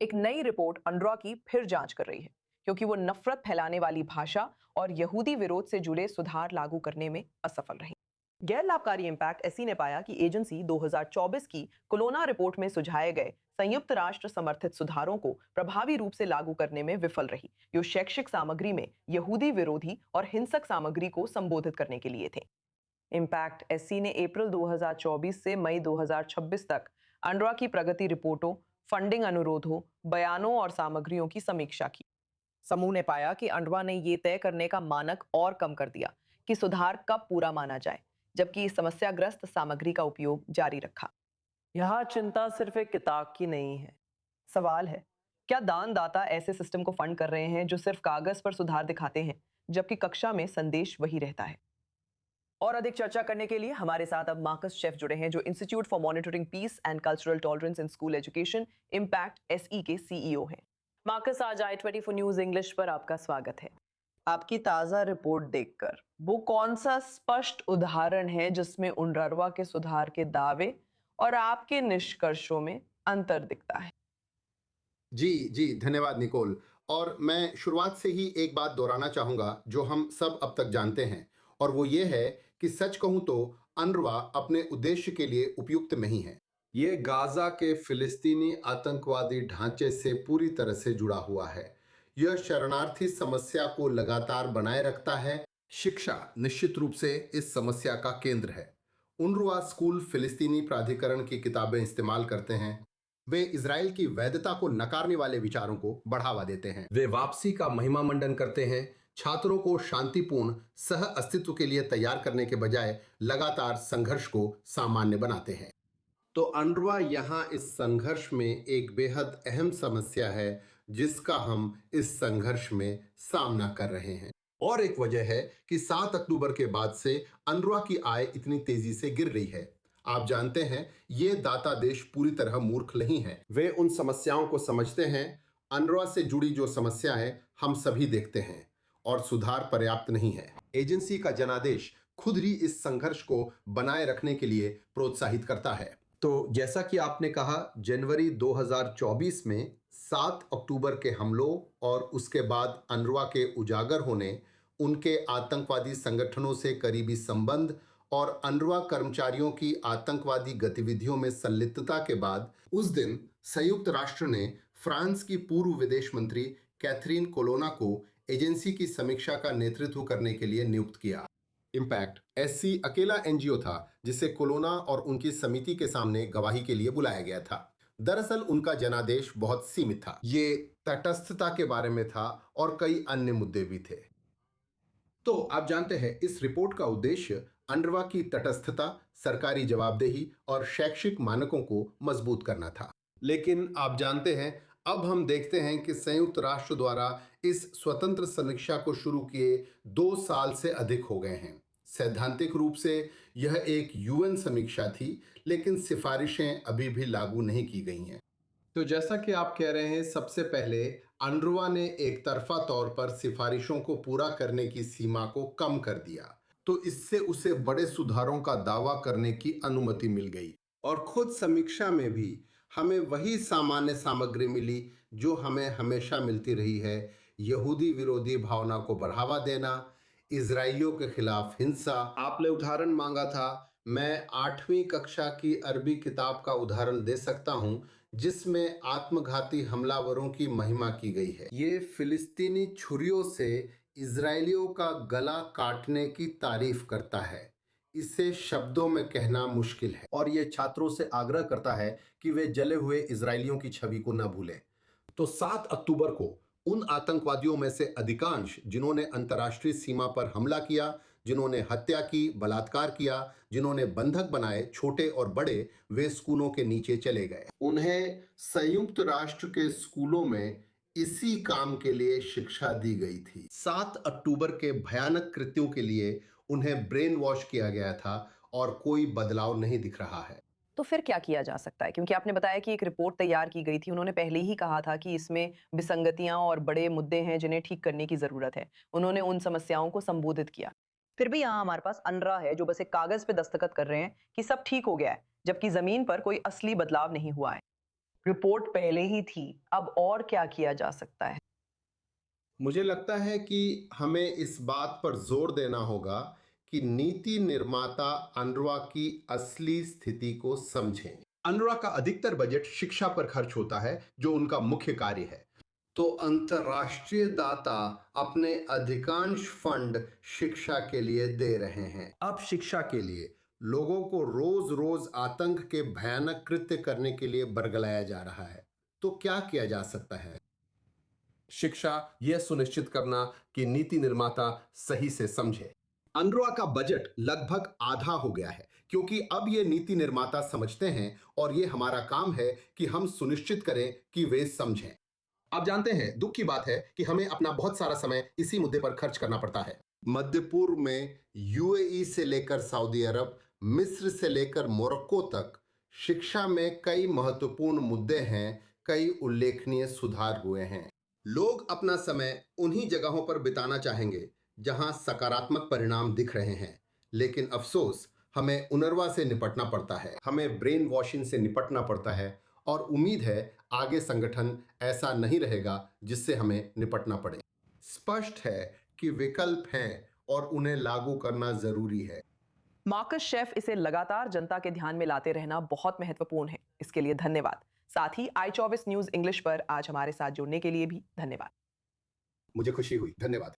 एक नई रिपोर्ट अनड्रॉ की फिर जांच कर रही है क्योंकि वो नफरत फैलाने वाली भाषा और यहूदी विरोध से जुड़े सुधार लागू करने में असफल रही। गैर लाभकारी इम्पैक्ट एसी ने पाया कि एजेंसी 2024 की कोलोना रिपोर्ट में सुझाए गए संयुक्त राष्ट्र समर्थित सुधारों को प्रभावी रूप से लागू करने में विफल रही, जो शैक्षिक सामग्री में यहूदी विरोधी और हिंसक सामग्री को संबोधित करने के लिए थे। इम्पैक्ट एससी ने अप्रैल 2024 से मई 2026 तक अनड्रॉ की प्रगति रिपोर्टों, फंडिंग अनुरोधों, बयानों और सामग्रियों की समीक्षा की। समूह ने पाया कि अनड्रॉ ने ये तय करने का मानक और कम कर दिया कि सुधार कब पूरा माना जाए, जबकि समस्याग्रस्त सामग्री का उपयोग जारी रखा। यहाँ चिंता सिर्फ एक किताब की नहीं है। सवाल है, क्या दानदाता ऐसे सिस्टम को फंड कर रहे हैं जो सिर्फ कागज पर सुधार दिखाते हैं, जबकि कक्षा में संदेश वही रहता है? और अधिक चर्चा करने के लिए हमारे साथ अब मार्कस शेफ जुड़े हैं, जो institute for monitoring peace and cultural tolerance in school education impact SE के सीईओ हैं। मार्कस, आज i24 न्यूज इंग्लिश पर आपका स्वागत है। आपकी ताजा रिपोर्ट देखकर वो कौन सा स्पष्ट उदाहरण है जिसमें उनरवा के सुधार के दावे और आपके निष्कर्षों में अंतर दिखता है? जी जी, धन्यवाद निकोल। और मैं शुरुआत से ही एक बात दोहराना चाहूँगा जो हम सब अब तक जानते हैं, और वो ये है कि सच कहूँ तो अनरवा अपने उद्देश्य के लिए उपयुक्त नहीं है। ये गाजा के फिलिस्तीनी आतंकवादी ढांचे से पूरी तरह से जुड़ा हुआ है। यह शरणार्थी समस्या को लगातार बनाए रखता है। शिक्षा निश्चित रूप से इस समस्या का केंद्र है। उनरवा स्कूल फिलिस्तीनी प्राधिकरण की किताबें इस्तेमाल करते हैं। वे इजराइल की वैधता को नकारने वाले विचारों को बढ़ावा देते हैं। वे वापसी का महिमा मंडन करते हैं। छात्रों को शांतिपूर्ण सह अस्तित्व के लिए तैयार करने के बजाय लगातार संघर्ष को सामान्य बनाते हैं। तो अनरवा यहाँ इस संघर्ष में एक बेहद अहम समस्या है जिसका हम इस संघर्ष में सामना कर रहे हैं। और एक वजह है कि 7 अक्टूबर के बाद से अनरवा की आय इतनी तेजी से गिर रही है। आप जानते हैं, ये दाता देश पूरी तरह मूर्ख नहीं है। वे उन समस्याओं को समझते हैं। अनरवा से जुड़ी जो समस्याएं हम सभी देखते हैं, और सुधार पर्याप्त नहीं है। एजेंसी का जनादेश खुद ही इस संघर्ष को बनाए रखने के लिए प्रोत्साहित करता है। तो जैसा कि आपने कहा, जनवरी 2024 में 7 अक्टूबर के हमलों और उसके बाद अनरवा के उजागर होने, उनके आतंकवादी संगठनों से करीबी संबंध और अनरवा कर्मचारियों की आतंकवादी गतिविधियों में संलिप्तता के बाद उस दिन संयुक्त राष्ट्र ने फ्रांस की पूर्व विदेश मंत्री कैथरीन कोलोना को एजेंसी की समीक्षा का नेतृत्व करने के लिए नियुक्त किया। इम्पैक्ट एससी अकेला एनजीओ था जिसे कोलोना और उनकी समिति के सामने गवाही के लिए बुलाया गया था। दरअसल उनका जनादेश बहुत सीमित था। ये तटस्थता के बारे में था और कई अन्य मुद्दे भी थे। तो आप जानते हैं, इस रिपोर्ट का उद्देश्य अनरवा की तटस्थता, सरकारी जवाबदेही और शैक्षिक मानकों को मजबूत करना था। लेकिन आप जानते हैं, अब हम देखते हैं कि संयुक्त राष्ट्र द्वारा इस स्वतंत्र समीक्षा को शुरू किए 2 साल से अधिक हो गए हैं। सैद्धांतिक रूप से यह एक यूएन समीक्षा थी, लेकिन सिफारिशें अभी भी लागू नहीं की गई हैं। तो जैसा कि आप कह रहे हैं, सबसे पहले अनरवा ने एक तरफा तौर पर सिफारिशों को पूरा करने की सीमा को कम कर दिया, तो इससे उसे बड़े सुधारों का दावा करने की अनुमति मिल गई। और खुद समीक्षा में भी हमें वही सामान्य सामग्री मिली जो हमें हमेशा मिलती रही है: यहूदी विरोधी भावना को बढ़ावा देना, इजराइलियों के खिलाफ हिंसा। आपने उदाहरण मांगा था। मैं 8वीं कक्षा की अरबी किताब का उदाहरण दे सकता हूं जिसमें आत्मघाती हमलावरों की महिमा की गई है। ये फिलिस्तीनी छुरियों से इजराइलियों का गला काटने की तारीफ करता है। इसे शब्दों में कहना मुश्किल है, और ये छात्रों से आग्रह करता है कि वे जले हुए इजराइलियों की छवि को न भूलें। तो 7 अक्टूबर को उन आतंकवादियों में से अधिकांश जिन्होंने अंतर्राष्ट्रीय सीमा पर हमला किया, जिन्होंने हत्या की, बलात्कार किया, जिन्होंने बंधक बनाए, छोटे और बड़े, वे स्कूलों के नीचे चले गए। उन्हें संयुक्त राष्ट्र के स्कूलों में इसी काम के लिए शिक्षा दी गई थी। 7 अक्टूबर के भयानक कृत्यों के लिए उन्हें ब्रेन वॉश किया गया था, और कोई बदलाव नहीं दिख रहा है। तो फिर क्या किया जा सकता है? क्योंकि आपने बताया कि एक रिपोर्ट तैयार की गई थी, उन्होंने पहले ही कहा था कि इसमें विसंगतियां और बड़े मुद्दे हैं जिन्हें ठीक करने की जरूरत है। उन्होंने उन समस्याओं को संबोधित किया। फिर भी यहाँ हमारे पास अनरवा है जो बस एक कागज पे दस्तखत कर रहे हैं कि सब ठीक हो गया है, जबकि जमीन पर कोई असली बदलाव नहीं हुआ है। रिपोर्ट पहले ही थी, अब और क्या किया जा सकता है? मुझे लगता है कि हमें इस बात पर जोर देना होगा कि नीति निर्माता अनरवा की असली स्थिति को समझें। अनरवा का अधिकतर बजट शिक्षा पर खर्च होता है, जो उनका मुख्य कार्य है। तो अंतर्राष्ट्रीय दाता अपने अधिकांश फंड शिक्षा के लिए दे रहे हैं। अब शिक्षा के लिए लोगों को रोज रोज आतंक के भयानक कृत्य करने के लिए बरगलाया जा रहा है। तो क्या किया जा सकता है? शिक्षा यह सुनिश्चित करना कि नीति निर्माता सही से समझे। अनरवा का बजट लगभग आधा हो गया है, क्योंकि अब ये नीति निर्माता समझते हैं और ये हमारा काम है कि हम सुनिश्चित करें कि वे समझें। आप जानते हैं, दुख की बात है कि हमें अपना बहुत सारा समय इसी मुद्दे पर खर्च करना पड़ता है। मध्य पूर्व में यूएई से लेकर सऊदी अरब, मिस्र से लेकर मोरक्को तक शिक्षा में कई महत्वपूर्ण मुद्दे हैं, कई उल्लेखनीय सुधार हुए हैं। लोग अपना समय उन्हीं जगहों पर बिताना चाहेंगे जहां सकारात्मक परिणाम दिख रहे हैं, लेकिन अफसोस हमें उनरवा से निपटना पड़ता है, हमें ब्रेन वॉशिंग से निपटना पड़ता है, और उम्मीद है आगे संगठन ऐसा नहीं रहेगा जिससे हमें निपटना पड़े। स्पष्ट है कि विकल्प हैं और उन्हें लागू करना जरूरी है। मार्कस शेफ, इसे लगातार जनता के ध्यान में लाते रहना बहुत महत्वपूर्ण है। इसके लिए धन्यवाद। साथ ही i24 न्यूज इंग्लिश पर आज हमारे साथ जुड़ने के लिए भी धन्यवाद। मुझे खुशी हुई। धन्यवाद।